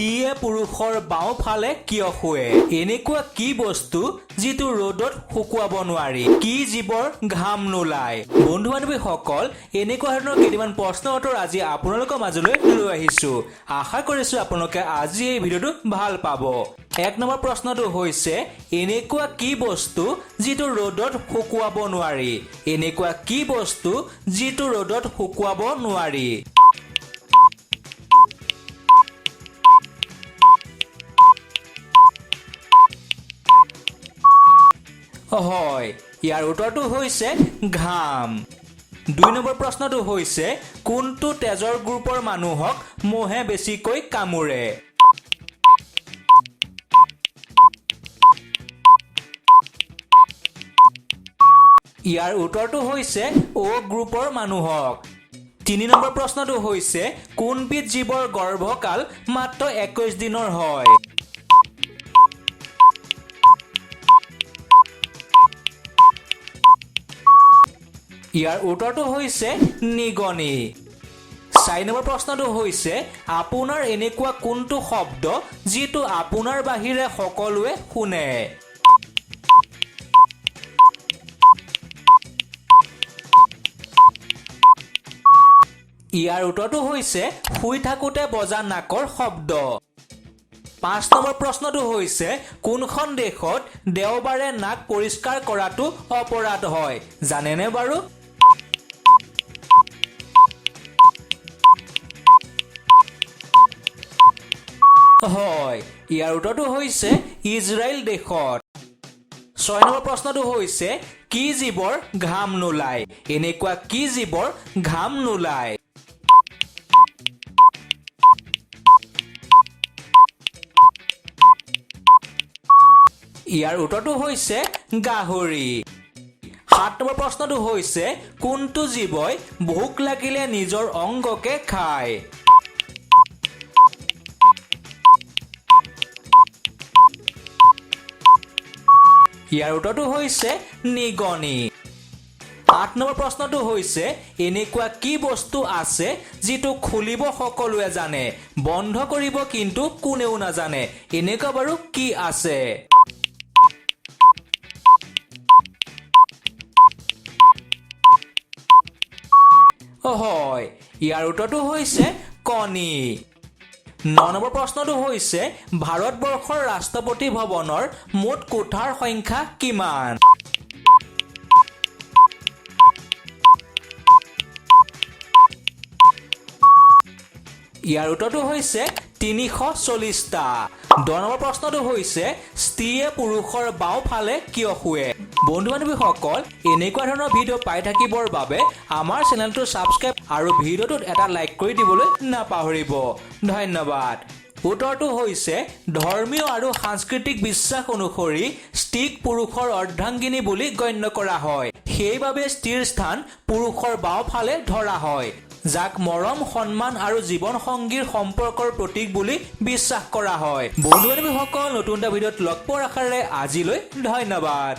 স্ত্ৰীয়ে পুৰুষৰ বাওঁফালে কিয় শুৱে? এনেকুৱা কি বস্তু যিটো ৰ'দত শুকুৱাব নোৱাৰি? কি জীৱৰ ঘাম নোলায়? বন্ধু বান্ধৱীসকল, এনেকুৱা ধৰণৰ কেইটামান প্ৰশ্নৰ উত্তৰ আজি আপোনালোকৰ মাজলৈ লৈ আহিছো। আশা কৰিছো আপোনালোকে আজি এই ভিডিঅ'টো ভাল পাব। এক নম্বৰ প্ৰশ্নটো হৈছে, এনেকুৱা কি বস্তু যিটো ৰ'দত শুকুৱাব নোৱাৰি? এনেকুৱা কি বস্তু যিটো ৰ'দত শুকুৱাব নোৱাৰি? হয়, ইয়াৰ উত্তৰটো হৈছে ঘাম। ২ নম্বৰ প্ৰশ্নটো হৈছে, কোনটো তেজৰ গ্ৰুপৰ মানুহক মহে বেছিকৈ কামুৰে? ইয়াৰ উত্তৰটো হৈছে অ' গ্ৰুপৰ মানুহক। ৩ নম্বৰ প্ৰশ্নটো হৈছে, কোনবিধ জীৱৰ গৰ্ভকাল মাত্ৰ ২১ দিনৰ হয়? ইয়াৰ উত্তৰটো হৈছে নিগনি। ৪ নম্বৰ প্ৰশ্নটো হৈছে, আপোনাৰ এনেকুৱা কোনটো শব্দ যিটো আপোনাৰ বাহিৰে সকলোৱে শুনে? ইয়াৰ উত্তৰটো হৈছে শুই থাকোঁতে বজা নাকৰ শব্দ। ৫ নম্বৰ প্ৰশ্নটো হৈছে, কোনখন দেশত দেওবাৰে নাক পৰিষ্কাৰ কৰাটো অপৰাধ হয়? জানেনে বাৰু? হয়, ইয়াৰ উত্তৰটো হৈছে ইজৰাইল দেশত। ৬ নম্বৰ প্ৰশ্নটো হৈছে, কি জীৱৰ ঘাম নোলায়? এনেকুৱা কি জীৱৰ ঘাম নোলায়? ইয়াৰ উত্তৰটো হৈছে গাহৰি। ৭ নম্বৰ প্ৰশ্নটো হৈছে, কোনটো জীৱই ভোক লাগিলে নিজৰ অংগকে খায়? ইয়াৰ উত্তৰটো হৈছে নিগনি। ৮ নম্বৰ প্ৰশ্নটো হৈছে, এনেকুৱা কি বস্তু আছে যিটো খুলিব সকলোৱে জানে, বন্ধ কৰিব কিন্তু কোনেও নাজানে? এনেকুৱা বাৰু কি আছে? হয়, ইয়াৰ উত্তৰটো হৈছে কণী। ৯ নম্বৰ প্ৰশ্নটো হৈছে, ভাৰতবৰ্ষৰ ৰাষ্ট্ৰপতি ভৱনৰ মুঠ কোঠাৰ সংখ্যা কিমান? ইয়াৰ উত্তৰটো হৈছে ৩৪০টা। ১০ নম্বৰ প্ৰশ্নটো হৈছে, স্ত্ৰীয়ে পুৰুষৰ বাওঁফালে কিয় শুৱে? বন্ধু বান্ধৱীসকল, এনেকুৱা ধৰণৰ ভিডিঅ' পাই থাকিবৰ বাবে আমাৰ চেনেলটো ছাবস্ক্ৰাইব আৰু ভিডিঅ'টোত এটা লাইক কৰি দিবলৈ নাপাহৰিব। ধন্যবাদ। উত্তৰটো হৈছে, ধৰ্মীয় আৰু সাংস্কৃতিক বিশ্বাস অনুসৰি স্ত্ৰীক পুৰুষৰ অৰ্ধাংগিনী বুলি গণ্য কৰা হয়। সেইবাবে স্ত্ৰীৰ স্থান পুৰুষৰ বাওঁফালে ধৰা হয়, যাক মৰম, সন্মান আৰু জীৱন সংগীৰ সম্পৰ্কৰ প্ৰতীক বুলি বিশ্বাস কৰা হয়। বন্ধু বান্ধৱীসকল, নতুন এটা ভিডিঅ'ত লগ পোৱাৰ আশাৰে আজিলৈ ধন্যবাদ।